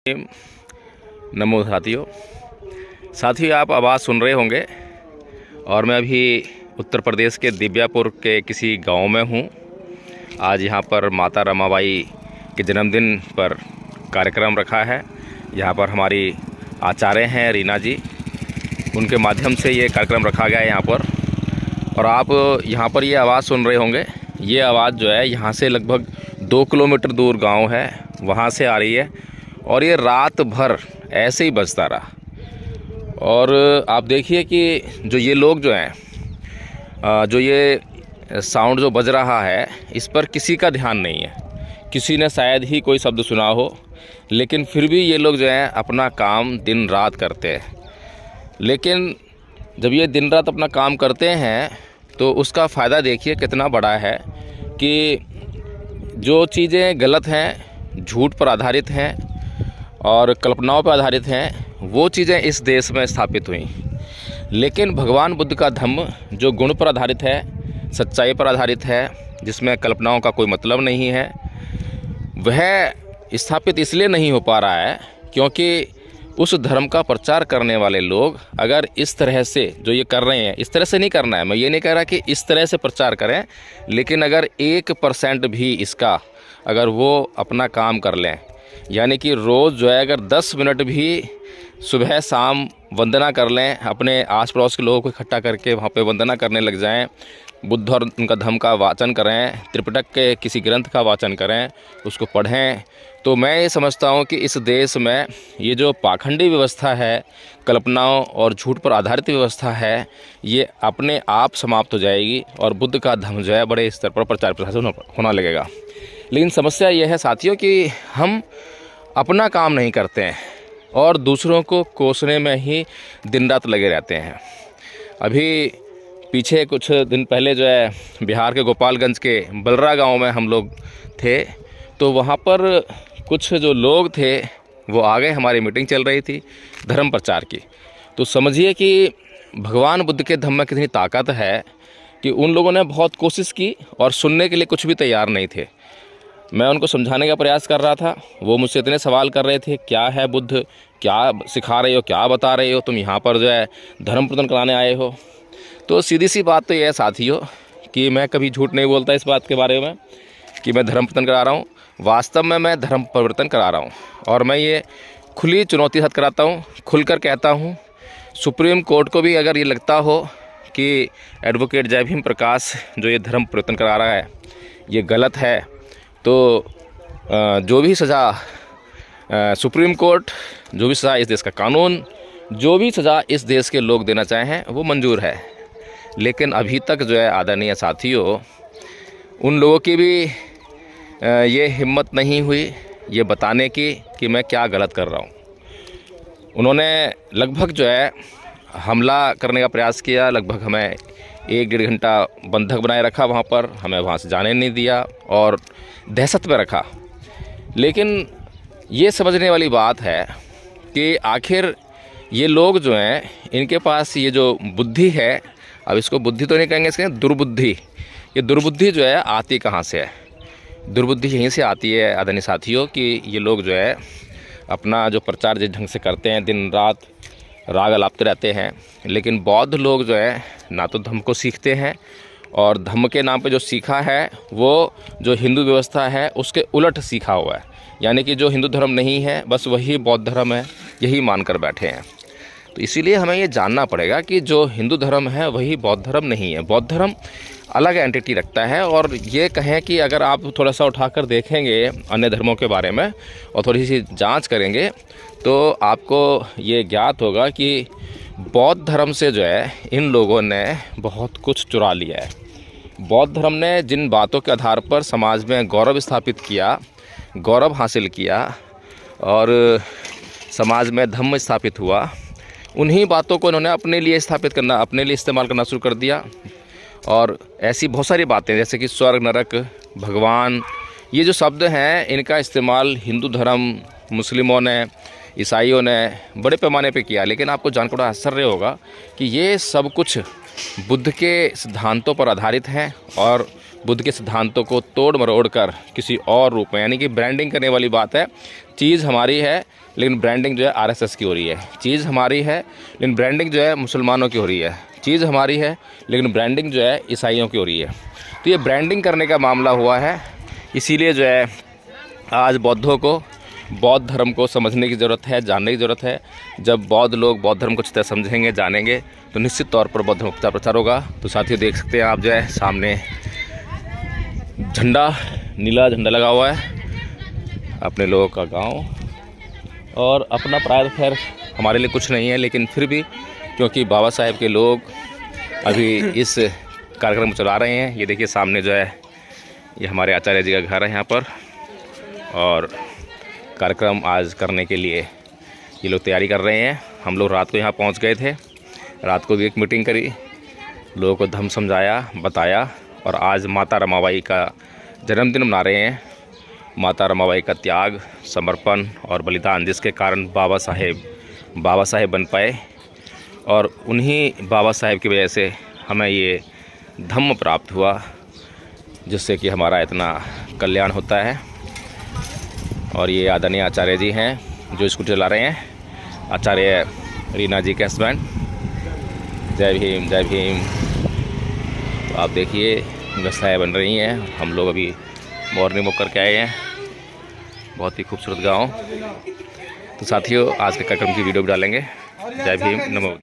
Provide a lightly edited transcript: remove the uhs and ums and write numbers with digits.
नमो साथियों, आप आवाज़ सुन रहे होंगे और मैं अभी उत्तर प्रदेश के दिव्यापुर के किसी गांव में हूं। आज यहां पर माता रमाबाई के जन्मदिन पर कार्यक्रम रखा है। यहां पर हमारी आचार्य हैं रीना जी, उनके माध्यम से ये कार्यक्रम रखा गया है यहां पर। और आप यहां पर ये आवाज़ सुन रहे होंगे। ये आवाज़ जो है यहां से लगभग 2 किलोमीटर दूर गाँव है, वहाँ से आ रही है और ये रात भर ऐसे ही बजता रहा। और आप देखिए कि जो ये लोग जो हैं, जो ये साउंड जो बज रहा है, इस पर किसी का ध्यान नहीं है। किसी ने शायद ही कोई शब्द सुना हो, लेकिन फिर भी ये लोग जो हैं अपना काम दिन रात करते हैं। लेकिन जब ये दिन रात अपना काम करते हैं तो उसका फ़ायदा देखिए कितना बड़ा है कि जो चीज़ें गलत हैं, झूठ पर आधारित हैं और कल्पनाओं पर आधारित हैं, वो चीज़ें इस देश में स्थापित हुई। लेकिन भगवान बुद्ध का धम्म जो गुण पर आधारित है, सच्चाई पर आधारित है, जिसमें कल्पनाओं का कोई मतलब नहीं है, वह स्थापित इसलिए नहीं हो पा रहा है क्योंकि उस धर्म का प्रचार करने वाले लोग अगर इस तरह से जो ये कर रहे हैं, इस तरह से नहीं करना है। मैं ये नहीं कह रहा कि इस तरह से प्रचार करें, लेकिन अगर 1% भी इसका अगर वो अपना काम कर लें, यानी कि रोज़ जो है अगर 10 मिनट भी सुबह शाम वंदना कर लें, अपने आस पड़ोस के लोगों को इकट्ठा करके वहाँ पे वंदना करने लग जाएं, बुद्ध और उनका धम्म का वाचन करें, त्रिपिटक के किसी ग्रंथ का वाचन करें, उसको पढ़ें, तो मैं ये समझता हूँ कि इस देश में ये जो पाखंडी व्यवस्था है, कल्पनाओं और झूठ पर आधारित व्यवस्था है, ये अपने आप समाप्त हो जाएगी और बुद्ध का धम्म जो है बड़े स्तर पर प्रचार प्रसार होना लगेगा। लेकिन समस्या ये है साथियों कि हम अपना काम नहीं करते हैं और दूसरों को कोसने में ही दिन रात लगे रहते हैं। अभी पीछे कुछ दिन पहले जो है बिहार के गोपालगंज के बलरा गांव में हम लोग थे, तो वहाँ पर कुछ जो लोग थे वो आ गए, हमारी मीटिंग चल रही थी धर्म प्रचार की। तो समझिए कि भगवान बुद्ध के धम्म में कितनी ताकत है कि उन लोगों ने बहुत कोशिश की और सुनने के लिए कुछ भी तैयार नहीं थे। मैं उनको समझाने का प्रयास कर रहा था, वो मुझसे इतने सवाल कर रहे थे, क्या है बुद्ध, क्या सिखा रहे हो, क्या बता रहे हो, तुम यहाँ पर जो है धर्म प्रवर्तन कराने आए हो। तो सीधी सी बात तो ये है साथियों कि मैं कभी झूठ नहीं बोलता इस बात के बारे में कि मैं धर्म प्रवर्तन करा रहा हूँ। वास्तव में मैं धर्म परिवर्तन करा रहा हूँ और मैं ये खुली चुनौती साथ कराता हूँ, खुलकर कहता हूँ। सुप्रीम कोर्ट को भी अगर ये लगता हो कि एडवोकेट जय भीम प्रकाश जो ये धर्म परिवर्तन करा रहा है ये गलत है, तो जो भी सज़ा सुप्रीम कोर्ट, जो भी सज़ा इस देश का कानून, जो भी सज़ा इस देश के लोग देना चाहें वो मंजूर है। लेकिन अभी तक जो है आदरणीय साथियों, उन लोगों की भी ये हिम्मत नहीं हुई ये बताने की कि मैं क्या गलत कर रहा हूँ। उन्होंने लगभग जो है हमला करने का प्रयास किया, लगभग हमें 1-1.5 घंटा बंधक बनाए रखा वहाँ पर, हमें वहाँ से जाने नहीं दिया और दहशत में रखा। लेकिन ये समझने वाली बात है कि आखिर ये लोग जो हैं, इनके पास ये जो बुद्धि है, अब इसको बुद्धि तो नहीं कहेंगे, इसके दुर्बुद्धि, ये दुर्बुद्धि जो है आती कहाँ से है? दुर्बुद्धि यहीं से आती है आदरणीय साथियों कि ये लोग जो है अपना जो प्रचार जिस ढंग से करते हैं, दिन रात राग अलापते रहते हैं। लेकिन बौद्ध लोग जो है ना तो धम्म को सीखते हैं और धम्म के नाम पे जो सीखा है वो जो हिंदू व्यवस्था है उसके उलट सीखा हुआ है, यानी कि जो हिंदू धर्म नहीं है बस वही बौद्ध धर्म है, यही मानकर बैठे हैं। तो इसीलिए हमें ये जानना पड़ेगा कि जो हिंदू धर्म है वही बौद्ध धर्म नहीं है। बौद्ध धर्म अलग एंटिटी रखता है। और ये कहें कि अगर आप थोड़ा सा उठाकर देखेंगे अन्य धर्मों के बारे में और थोड़ी सी जांच करेंगे तो आपको ये ज्ञात होगा कि बौद्ध धर्म से जो है इन लोगों ने बहुत कुछ चुरा लिया है। बौद्ध धर्म ने जिन बातों के आधार पर समाज में गौरव स्थापित किया, गौरव हासिल किया और समाज में धम्म स्थापित हुआ, उन्हीं बातों को इन्होंने अपने लिए स्थापित करना, अपने लिए इस्तेमाल करना शुरू कर दिया। और ऐसी बहुत सारी बातें जैसे कि स्वर्ग, नरक, भगवान, ये जो शब्द हैं इनका इस्तेमाल हिंदू धर्म, मुस्लिमों ने, ईसाइयों ने बड़े पैमाने पे किया। लेकिन आपको जानकर बड़ा आश्चर्य होगा कि ये सब कुछ बुद्ध के सिद्धांतों पर आधारित हैं और बुद्ध के सिद्धांतों को तोड़ मरोड़ कर किसी और रूप में, यानी कि ब्रांडिंग करने वाली बात है। चीज़ हमारी है लेकिन ब्रांडिंग जो है आरएसएस की हो रही है। चीज़ हमारी है लेकिन ब्रांडिंग जो है मुसलमानों की हो रही है। चीज़ हमारी है लेकिन ब्रांडिंग जो है ईसाइयों की हो रही है। तो ये ब्रांडिंग करने का मामला हुआ है। इसीलिए जो है आज बौद्धों को, बौद्ध धर्म को समझने की ज़रूरत है, जानने की ज़रूरत है। जब बौद्ध लोग बौद्ध धर्म को अच्छी तरह समझेंगे, जानेंगे, तो निश्चित तौर पर बौद्ध धर्म का प्रचार होगा। तो साथियों देख सकते हैं आप जो है सामने झंडा, नीला झंडा लगा हुआ है, अपने लोगों का गांव। और अपना प्राय खैर हमारे लिए कुछ नहीं है, लेकिन फिर भी क्योंकि बाबा साहेब के लोग अभी इस कार्यक्रम को चला रहे हैं। ये देखिए सामने जो है ये हमारे आचार्य जी का घर है यहाँ पर, और कार्यक्रम आज करने के लिए ये लोग तैयारी कर रहे हैं। हम लोग रात को यहाँ पहुँच गए थे, रात को भी एक मीटिंग करी, लोगों को धर्म समझाया, बताया। और आज माता रमाबाई का जन्मदिन मना रहे हैं। माता रमाबाई का त्याग, समर्पण और बलिदान, जिसके कारण बाबा साहेब बन पाए, और उन्हीं बाबा साहेब की वजह से हमें ये धम्म प्राप्त हुआ, जिससे कि हमारा इतना कल्याण होता है। और ये आदरणीय आचार्य जी हैं जो स्कूटी चला रहे हैं, आचार्य रीना जी के हस्बैंड। जय भीम, जय भीम। तो आप देखिए व्यवस्थाएँ बन रही हैं। हम लोग अभी मॉर्निंग वॉक करके आए हैं, बहुत ही खूबसूरत गांव। तो साथियों आज के कार्यक्रम की वीडियो भी डालेंगे। जय भीम, नमो।